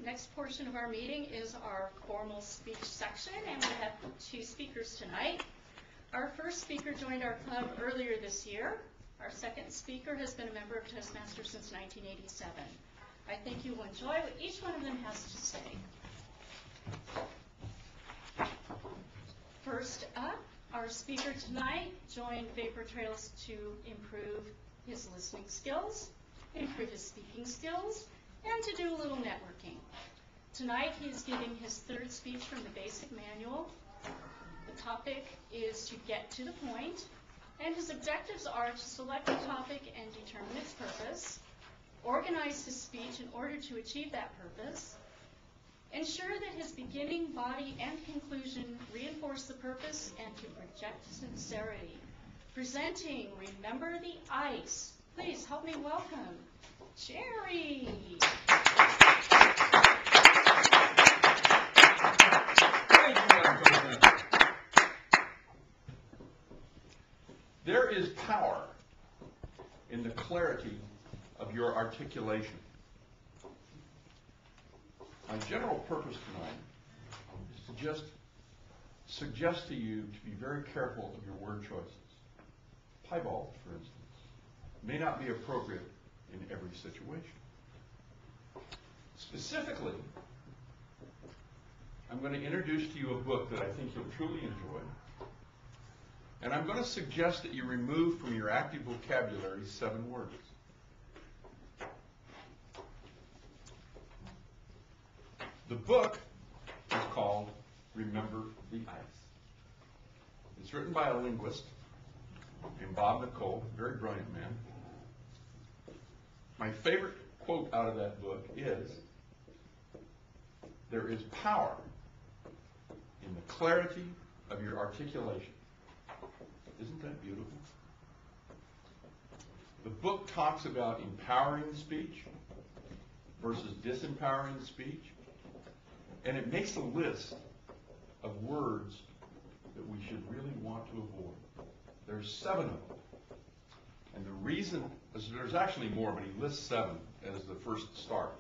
Next portion of our meeting is our formal speech section, and we have 2 speakers tonight. Our first speaker joined our club earlier this year. Our second speaker has been a member of Toastmasters since 1987. I think you will enjoy what each one of them has to say. First up, our speaker tonight joined Vapor Trails to improve his listening skills, improve his speaking skills, and to do a little networking. Tonight he is giving his 3rd speech from the basic manual. The topic is to get to the point, and his objectives are to select a topic and determine its purpose, organize his speech in order to achieve that purpose, ensure that his beginning, body, and conclusion reinforce the purpose, and to project sincerity. Presenting Remember the Ice. Please help me welcome Jerry. Thank you, Madam President. There is power in the clarity of your articulation. My general purpose tonight is to just suggest to you to be very careful of your word choices. Piebald, for instance, may not be appropriate in every situation. Specifically, I'm going to introduce to you a book that I think you'll truly enjoy, and I'm going to suggest that you remove from your active vocabulary 7 words. The book is called Remember the Ice. It's written by a linguist named Bob Nicole, a very brilliant man. My favorite quote out of that book is, "There is power in the clarity of your articulation." Isn't that beautiful? The book talks about empowering speech versus disempowering speech, and it makes a list of words that we should really want to avoid. There's 7 of them. And the reason, there's actually more, but he lists 7 as the first start.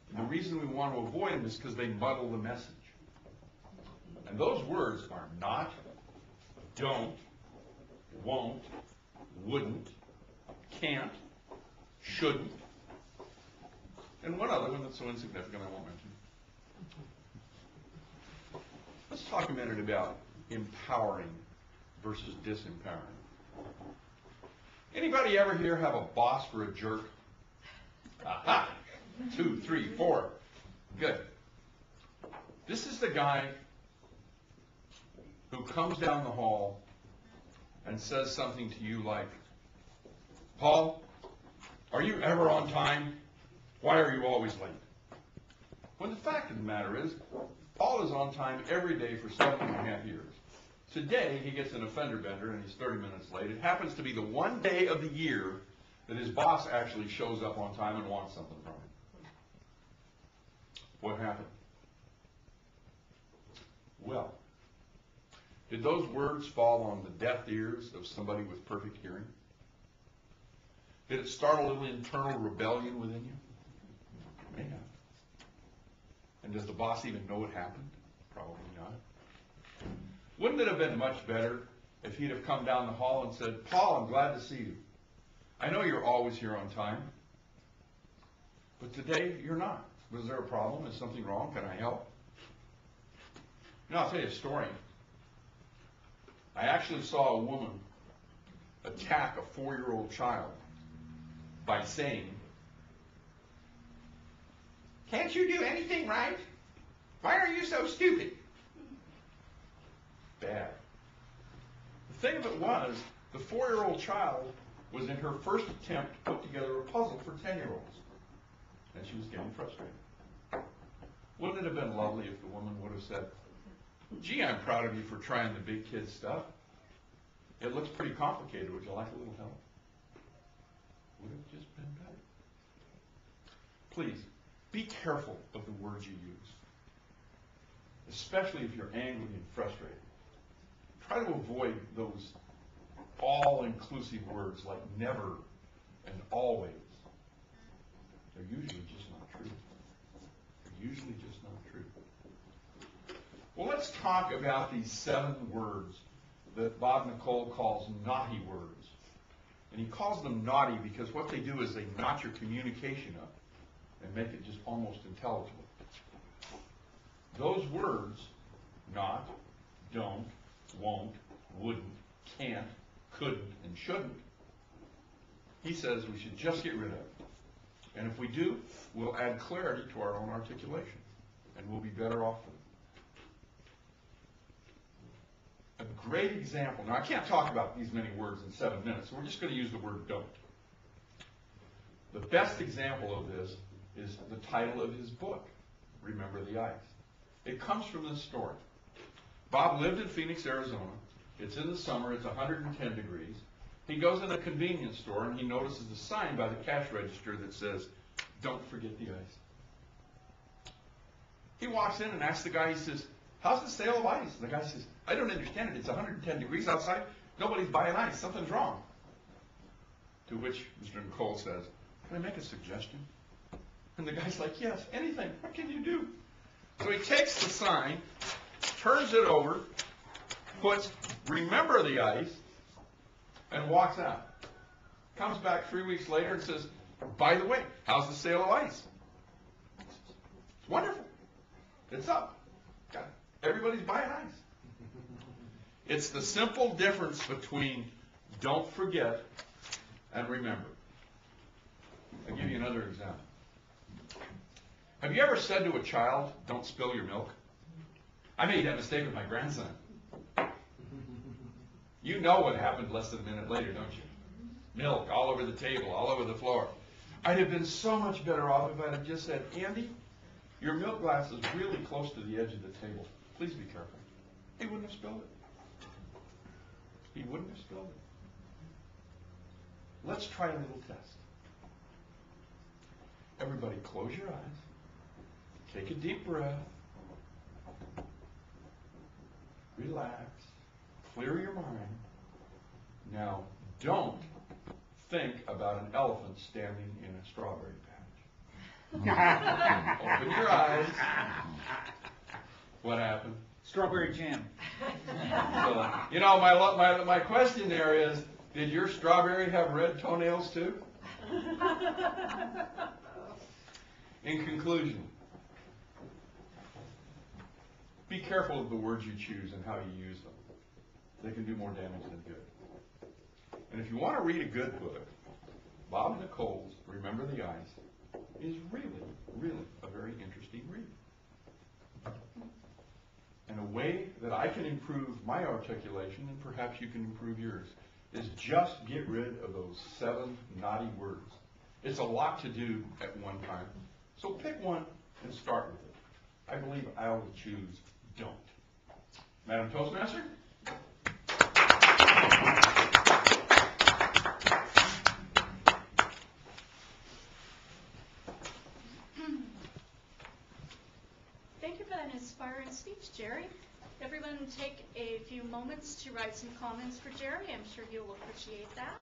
And the reason we want to avoid them is because they muddle the message. And those words are not, don't, won't, wouldn't, can't, shouldn't, and one other one that's so insignificant I won't mention. Let's talk a minute about empowering versus disempowering. Anybody ever here have a boss for a jerk? Aha! 2, 3, 4. Good. This is the guy who comes down the hall and says something to you like, "Paul, are you ever on time? Why are you always late?" When the fact of the matter is, Paul is on time every day for 7.5 years. Today, he gets an offender bender and he's 30 minutes late. It happens to be the one day of the year that his boss actually shows up on time and wants something from him. What happened? Well, did those words fall on the deaf ears of somebody with perfect hearing? Did it start a little internal rebellion within you? It may have. And does the boss even know what happened? Probably not. Wouldn't it have been much better if he'd have come down the hall and said, "Paul, I'm glad to see you. I know you're always here on time, but today you're not. Was there a problem? Is something wrong? Can I help?" Now, I'll tell you a story. I actually saw a woman attack a 4-year-old child by saying, "Can't you do anything right? Why are you so stupid?" Bad. The thing of it was, the 4-year-old child was in her first attempt to put together a puzzle for 10-year-olds, and she was getting frustrated. Wouldn't it have been lovely if the woman would have said, "Gee, I'm proud of you for trying the big kid stuff. It looks pretty complicated. Would you like a little help?" Would have just been better. Please, be careful of the words you use, especially if you're angry and frustrated. Try to avoid those all-inclusive words like never and always. They're usually just not true. They're talk about these 7 words that Bob Nicole calls naughty words. And he calls them naughty because what they do is they notch your communication up and make it just almost intelligible. Those words, not, don't, won't, wouldn't, can't, couldn't, and shouldn't, he says we should just get rid of. And if we do, we'll add clarity to our own articulation, and we'll be better off for it. A great example. Now, I can't talk about these many words in 7 minutes, so we're just going to use the word don't. The best example of this is the title of his book, Remember the Ice. It comes from this story. Bob lived in Phoenix, Arizona. It's in the summer. It's 110 degrees. He goes in a convenience store, and he notices a sign by the cash register that says, "Don't forget the ice." He walks in and asks the guy, he says, "How's the sale of ice?" And the guy says, "I don't understand it. It's 110 degrees outside. Nobody's buying ice. Something's wrong." To which Mr. Nicole says, "Can I make a suggestion?" And the guy's like, "Yes, anything. What can you do?" So he takes the sign, turns it over, puts "Remember the Ice," and walks out. Comes back 3 weeks later and says, "By the way, how's the sale of ice?" It's wonderful. It's up. Everybody's buying ice. It's the simple difference between don't forget and remember. I'll give you another example. Have you ever said to a child, "Don't spill your milk"? I made that mistake with my grandson. You know what happened less than a minute later, don't you? Milk all over the table, all over the floor. I'd have been so much better off if I'd have just said, "Andy, your milk glass is really close to the edge of the table. Please be careful." He wouldn't have spilled it. He wouldn't have spilled it. Let's try a little test. Everybody close your eyes. Take a deep breath. Relax. Clear your mind. Now, don't think about an elephant standing in a strawberry patch. Open your eyes. What happened? Strawberry jam. So, you know, my question there is, did your strawberry have red toenails too? In conclusion, be careful of the words you choose and how you use them. They can do more damage than good. And if you want to read a good book, Bob Nicole's Remember the Ice is really, really a very interesting read. And a way that I can improve my articulation, and perhaps you can improve yours, is just get rid of those 7 naughty words. It's a lot to do at one time. So pick one and start with it. I believe I will choose don't. Madam Toastmaster? Thank you for that inspiring speech, Jerry. Everyone take a few moments to write some comments for Jerry. I'm sure he'll appreciate that.